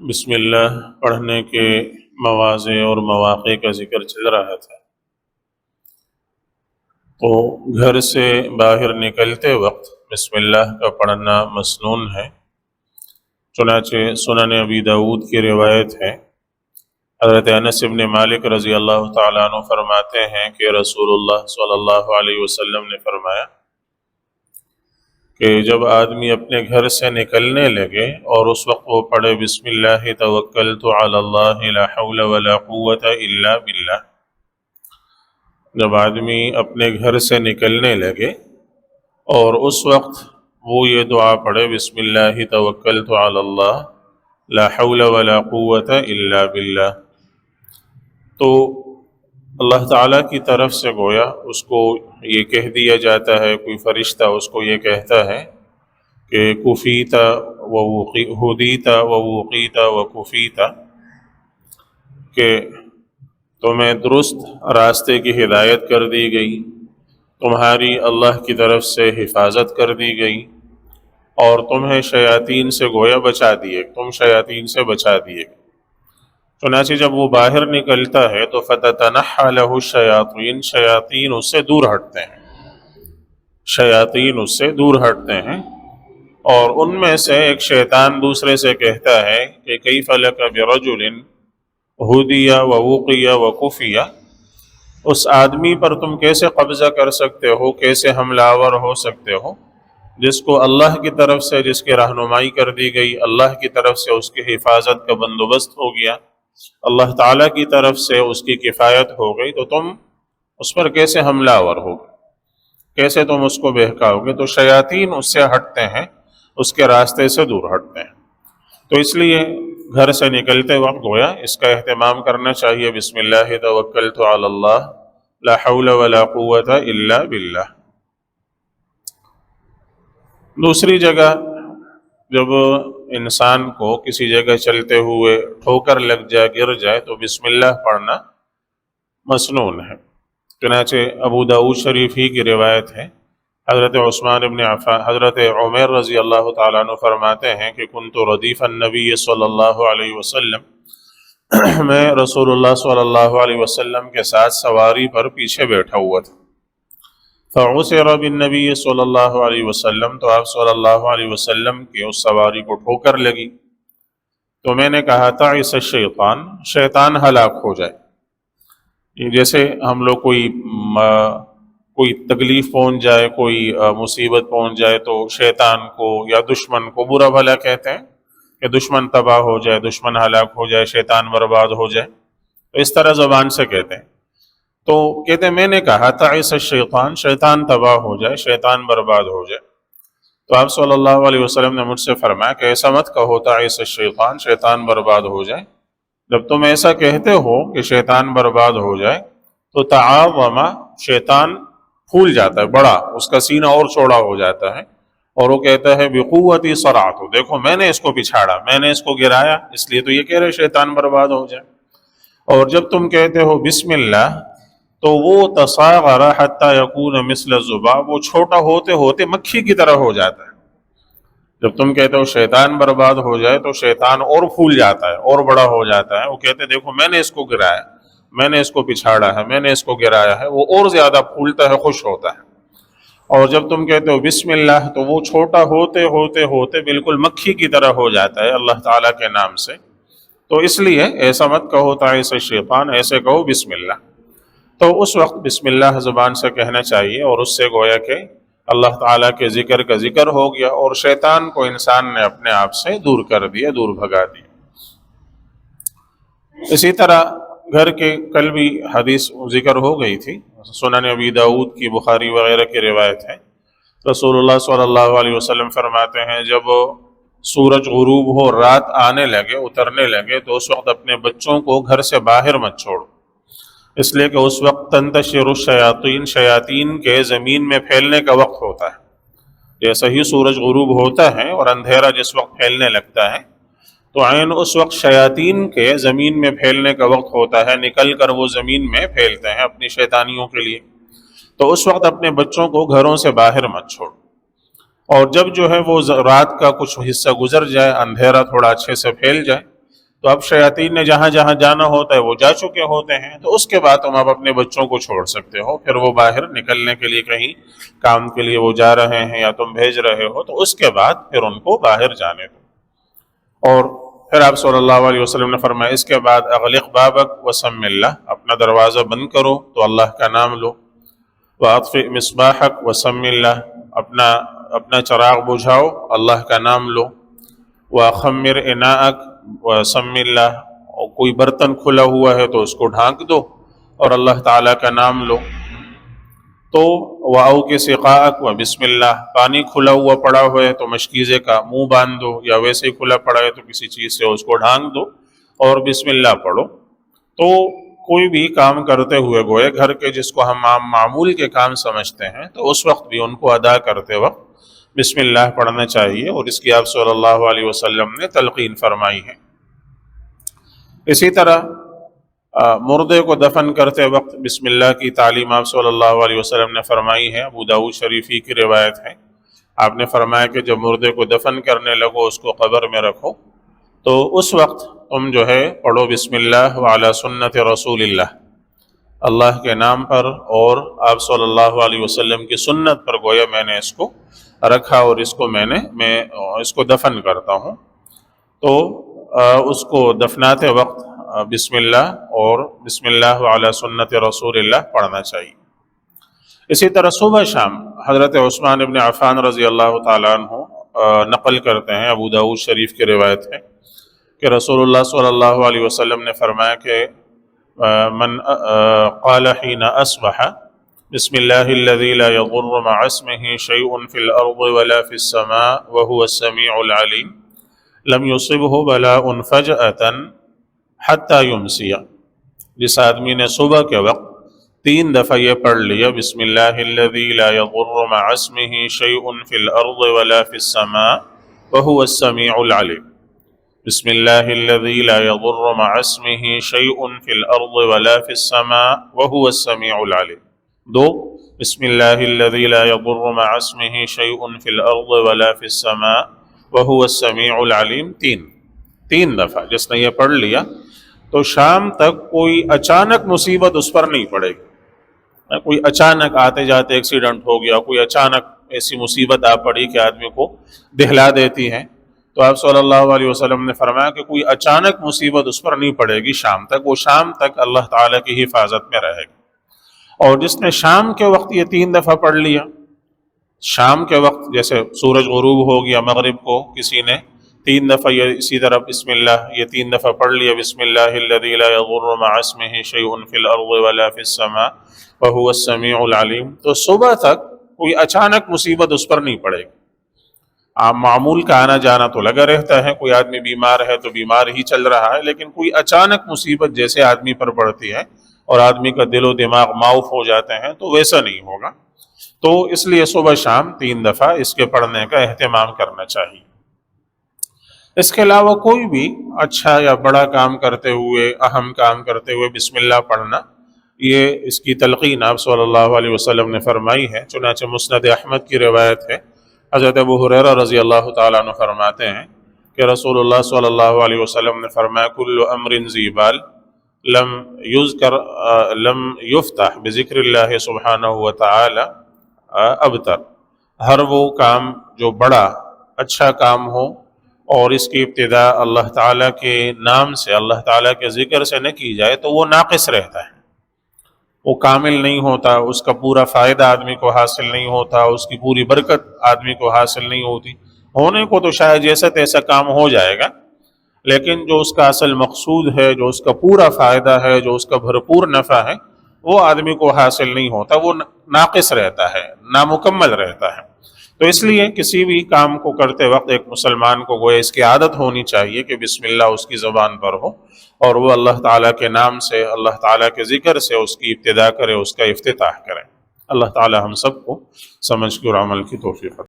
بسم اللہ پڑھنے کے مواضع اور مواقع کا ذکر چل رہا تھا، تو گھر سے باہر نکلتے وقت بسم اللہ کا پڑھنا مسنون ہے۔ چنانچہ سنن ابی داود کی روایت ہے، حضرت انس بن مالک رضی اللہ تعالیٰ عنہ فرماتے ہیں کہ رسول اللہ صلی اللہ علیہ وسلم نے فرمایا کہ جب آدمی اپنے گھر سے نکلنے لگے اور اس وقت وہ پڑھے بسم اللہ توکلت علی اللہ لا حول ولا قوت الا باللہ، جب آدمی اپنے گھر سے نکلنے لگے اور اس وقت وہ یہ دعا پڑھے بسم اللہ توکلت علی اللہ لا حول ولا قوت الا باللہ، تو اللہ تعالیٰ کی طرف سے گویا اس کو یہ کہہ دیا جاتا ہے، کوئی فرشتہ اس کو یہ کہتا ہے کہ کفیت ہدیت ووقیت وکفیت، کہ تمہیں درست راستے کی ہدایت کر دی گئی، تمہاری اللہ کی طرف سے حفاظت کر دی گئی، اور تمہیں شیاطین سے گویا بچا دیے، تم شیاطین سے بچا دیے۔ چنانچہ جب وہ باہر نکلتا ہے تو فتتنحى له الشیاطین، شیاطین اس سے دور ہٹتے ہیں، شیاطین اس سے دور ہٹتے ہیں، اور ان میں سے ایک شیطان دوسرے سے کہتا ہے کہ کیف لک برجل ہدی ووقی وکفی، اس آدمی پر تم کیسے قبضہ کر سکتے ہو، کیسے حملہ آور ہو سکتے ہو جس کو اللہ کی طرف سے جس کی رہنمائی کر دی گئی، اللہ کی طرف سے اس کی حفاظت کا بندوبست ہو گیا، اللہ تعالیٰ کی طرف سے اس کی کفایت ہو گئی، تو تم اس پر کیسے حملہ آور ہو، کیسے تم اس کو بہکاؤ گے؟ تو شیاطین اس سے ہٹتے ہیں، اس کے راستے سے دور ہٹتے ہیں۔ تو اس لیے گھر سے نکلتے وقت گویا اس کا اہتمام کرنا چاہیے، بسم اللہ توکلت علی اللہ لا حول ولا قوت الا باللہ۔ دوسری جگہ جب انسان کو کسی جگہ چلتے ہوئے ٹھوکر لگ جائے، گر جائے، تو بسم اللہ پڑھنا مسنون ہے۔ چنانچہ ابو داؤد شریف ہی کی روایت ہے، حضرت عثمان بن عفان، حضرت عمر رضی اللہ تعالیٰ عنہ فرماتے ہیں کہ کنت ردیف النبی صلی اللہ علیہ وسلم، میں رسول اللہ صلی اللہ علیہ وسلم کے ساتھ سواری پر پیچھے بیٹھا ہوا تھا، فعسر بالنبی صلی اللہ علیہ وسلم، تو آپ صلی اللہ علیہ وسلم کی اس سواری کو ٹھوکر لگی، تو میں نے کہا تعس الشیطان، شیطان ہلاک ہو جائے۔ جیسے ہم لوگ کوئی تکلیف پہنچ جائے، کوئی مصیبت پہنچ جائے تو شیطان کو یا دشمن کو برا بھلا کہتے ہیں کہ دشمن تباہ ہو جائے، دشمن ہلاک ہو جائے، شیطان برباد ہو جائے، تو اس طرح زبان سے کہتے ہیں۔ تو کہتے ہیں میں نے کہا تعس الشیطان، شیطان تباہ ہو جائے، شیطان برباد ہو جائے، تو آپ صلی اللہ علیہ وسلم نے مجھ سے فرمایا کہ ایسا مت کہو تعس الشیطان، شیطان برباد ہو جائے، جب تم ایسا کہتے ہو کہ شیطان برباد ہو جائے تو تعاظم، شیطان پھول جاتا ہے، بڑا، اس کا سینہ اور چوڑا ہو جاتا ہے، اور وہ کہتا ہے بقوتی صرعت، دیکھو میں نے اس کو پچھاڑا، میں نے اس کو گرایا، اس لیے تو یہ کہہ رہے شیطان برباد ہو جائے۔ اور جب تم کہتے ہو بسم اللہ تو وہ تصاغر حتی یکون مثل الذباب، وہ چھوٹا ہوتے ہوتے مکھی کی طرح ہو جاتا ہے۔ جب تم کہتے ہو شیطان برباد ہو جائے تو شیطان اور پھول جاتا ہے، اور بڑا ہو جاتا ہے، وہ کہتے ہیں دیکھو میں نے اس کو گرایا، میں نے اس کو پچھاڑا ہے، میں نے اس کو گرایا ہے، وہ اور زیادہ پھولتا ہے، خوش ہوتا ہے۔ اور جب تم کہتے ہو بسم اللہ تو وہ چھوٹا ہوتے ہوتے ہوتے بالکل مکھی کی طرح ہو جاتا ہے اللہ تعالیٰ کے نام سے۔ تو اس لیے ایسا مت کہو تعس الشیطان، ایسے کہو بسم اللہ۔ تو اس وقت بسم اللہ زبان سے کہنا چاہیے، اور اس سے گویا کہ اللہ تعالیٰ کے ذکر کا ذکر ہو گیا، اور شیطان کو انسان نے اپنے آپ سے دور کر دیا، دور بھگا دیا۔ اسی طرح گھر کے کل بھی حدیث ذکر ہو گئی تھی، سنن ابی داود کی، بخاری وغیرہ کی روایت ہے، رسول اللہ صلی اللہ علیہ وسلم فرماتے ہیں جب سورج غروب ہو، رات آنے لگے، اترنے لگے، تو اس وقت اپنے بچوں کو گھر سے باہر مت چھوڑو، اس لیے کہ اس وقت تنتشر الشیاطین، شیاطین کے زمین میں پھیلنے کا وقت ہوتا ہے۔ جیسا ہی سورج غروب ہوتا ہے اور اندھیرا جس وقت پھیلنے لگتا ہے تو عین اس وقت شیاطین کے زمین میں پھیلنے کا وقت ہوتا ہے، نکل کر وہ زمین میں پھیلتے ہیں اپنی شیطانیوں کے لیے۔ تو اس وقت اپنے بچوں کو گھروں سے باہر مت چھوڑو، اور جب جو ہے وہ رات کا کچھ حصہ گزر جائے، اندھیرا تھوڑا اچھے سے پھیل جائے، تو اب شیاطین نے جہاں جہاں جانا ہوتا ہے وہ جا چکے ہوتے ہیں، تو اس کے بعد تم اب اپنے بچوں کو چھوڑ سکتے ہو، پھر وہ باہر نکلنے کے لیے کہیں کام کے لیے وہ جا رہے ہیں یا تم بھیج رہے ہو، تو اس کے بعد پھر ان کو باہر جانے دو۔ اور پھر آپ صلی اللہ علیہ وسلم نے فرمایا اس کے بعد اغلق بابک وسم اللہ، اپنا دروازہ بند کرو تو اللہ کا نام لو، واطفئ مصباحک وسم اللہ، اپنا چراغ بجھاؤ، اللہ کا نام لو، وخمر اناءک وسم اللہ، اور کوئی برتن کھلا ہوا ہے تو اس کو ڈھانک دو اور اللہ تعالیٰ کا نام لو۔ تو وَأَوْكِ سِقَاءَكَ وَبِسْمِ اللہ، پانی کھلا ہوا پڑا ہوا ہے تو مشکیزے کا منہ باندھ دو، یا ویسے ہی کھلا پڑا ہے تو کسی چیز سے اس کو ڈھانک دو اور بسم اللہ پڑھو۔ تو کوئی بھی کام کرتے ہوئے گویا گھر کے جس کو ہم معمول کے کام سمجھتے ہیں، تو اس وقت بھی ان کو ادا کرتے وقت بسم اللہ پڑھنا چاہیے، اور اس کی آپ صلی اللہ علیہ وسلم نے تلقین فرمائی ہے۔ اسی طرح مردے کو دفن کرتے وقت بسم اللہ کی تعلیم آپ صلی اللہ علیہ وسلم نے فرمائی ہے، ابو داؤد شریفی کی روایت ہے۔ آپ نے فرمایا کہ جب مردے کو دفن کرنے لگو، اس کو قبر میں رکھو، تو اس وقت تم جو ہے پڑھو بسم اللہ وعلی سنت رسول اللہ، اللہ کے نام پر اور آپ صلی اللہ علیہ وسلم کی سنت پر گویا میں نے اس کو رکھا اور میں اس کو دفن کرتا ہوں۔ تو اس کو دفناتے وقت بسم اللہ اور بسم اللہ وعلی سنت رسول اللہ پڑھنا چاہیے۔ اسی طرح صبح شام حضرت عثمان ابن عفان رضی اللہ تعالیٰ عنہ نقل کرتے ہیں، ابو داؤد شریف کی روایت ہے کہ رسول اللہ صلی اللہ علیہ وسلم نے فرمایا کہ من قال حين اصبح بسم اللہ الذي لا يضر مع اسمه شيء في الارض ولا في السماء وهو السميع العليم لم يصبه بلاء فجأة حتى يمسي، جس آدمی نے صبح کے وقت 3 دفعہ یہ پڑھ لیا بسم اللہ الذي لا يضر مع اسمه شيء في الارض ولا في السماء وهو السميع العليم، بسم اللہ الذي لا يضر مع اسمه شيء في الارض ولا في السماء وهو السميع العليم۔ 2 بسم اللہ الذي لا يضر مع اسمه شيء في الارض ولا في السماء وهو السميع العليم، 3 دفعہ جس نے یہ پڑھ لیا تو شام تک کوئی اچانک مصیبت اس پر نہیں پڑے گی۔ کوئی اچانک آتے جاتے ایکسیڈنٹ ہو گیا، کوئی اچانک ایسی مصیبت آ پڑی کہ آدمی کو دہلا دیتی ہے، تو آپ صلی اللہ علیہ وسلم نے فرمایا کہ کوئی اچانک مصیبت اس پر نہیں پڑے گی شام تک، وہ شام تک اللہ تعالیٰ کی حفاظت میں رہے گی۔ اور جس نے شام کے وقت یہ 3 دفعہ پڑھ لیا، شام کے وقت جیسے سورج غروب ہو گیا مغرب کو، کسی نے 3 دفعہ یہ اسی طرح بسم اللہ یہ 3 دفعہ پڑھ لیا بسم اللہ الذی لا یضر مع اسمہ شیء فی الارض ولا فی السماء وہو السمیع العلیم، تو صبح تک کوئی اچانک مصیبت اس پر نہیں پڑے گی۔ معمول کا آنا جانا تو لگا رہتا ہے، کوئی آدمی بیمار ہے تو بیمار ہی چل رہا ہے، لیکن کوئی اچانک مصیبت جیسے آدمی پر پڑتی ہے اور آدمی کا دل و دماغ معاف ہو جاتے ہیں تو ویسا نہیں ہوگا۔ تو اس لیے صبح شام 3 دفعہ اس کے پڑھنے کا اہتمام کرنا چاہیے۔ اس کے علاوہ کوئی بھی اچھا یا بڑا کام کرتے ہوئے، اہم کام کرتے ہوئے بسم اللہ پڑھنا، یہ اس کی تلقین آپ صلی اللہ علیہ وسلم نے فرمائی ہے۔ چنانچہ مسند احمد کی روایت ہے، حضرت ابو ہریرہ رضی اللہ تعالیٰ عنہ فرماتے ہیں کہ رسول اللہ صلی اللہ علیہ وسلم نے فرمایا کل امر ذی بال لم یفتح بذکر اللہ سبحانہ وتعالی ابتر، ہر وہ کام جو بڑا اچھا کام ہو اور اس کی ابتدا اللہ تعالیٰ کے نام سے، اللہ تعالیٰ کے ذکر سے نہ کی جائے تو وہ ناقص رہتا ہے، وہ کامل نہیں ہوتا، اس کا پورا فائدہ آدمی کو حاصل نہیں ہوتا، اس کی پوری برکت آدمی کو حاصل نہیں ہوتی۔ ہونے کو تو شاید جیسا تیسا کام ہو جائے گا، لیکن جو اس کا اصل مقصود ہے، جو اس کا پورا فائدہ ہے، جو اس کا بھرپور نفع ہے، وہ آدمی کو حاصل نہیں ہوتا، وہ ناقص رہتا ہے، نامکمل رہتا ہے۔ تو اس لیے کسی بھی کام کو کرتے وقت ایک مسلمان کو گویا اس کی عادت ہونی چاہیے کہ بسم اللہ اس کی زبان پر ہو اور وہ اللہ تعالیٰ کے نام سے، اللہ تعالیٰ کے ذکر سے اس کی ابتدا کرے، اس کا افتتاح کرے۔ اللہ تعالیٰ ہم سب کو سمجھ کے اور عمل کی توفیق عطا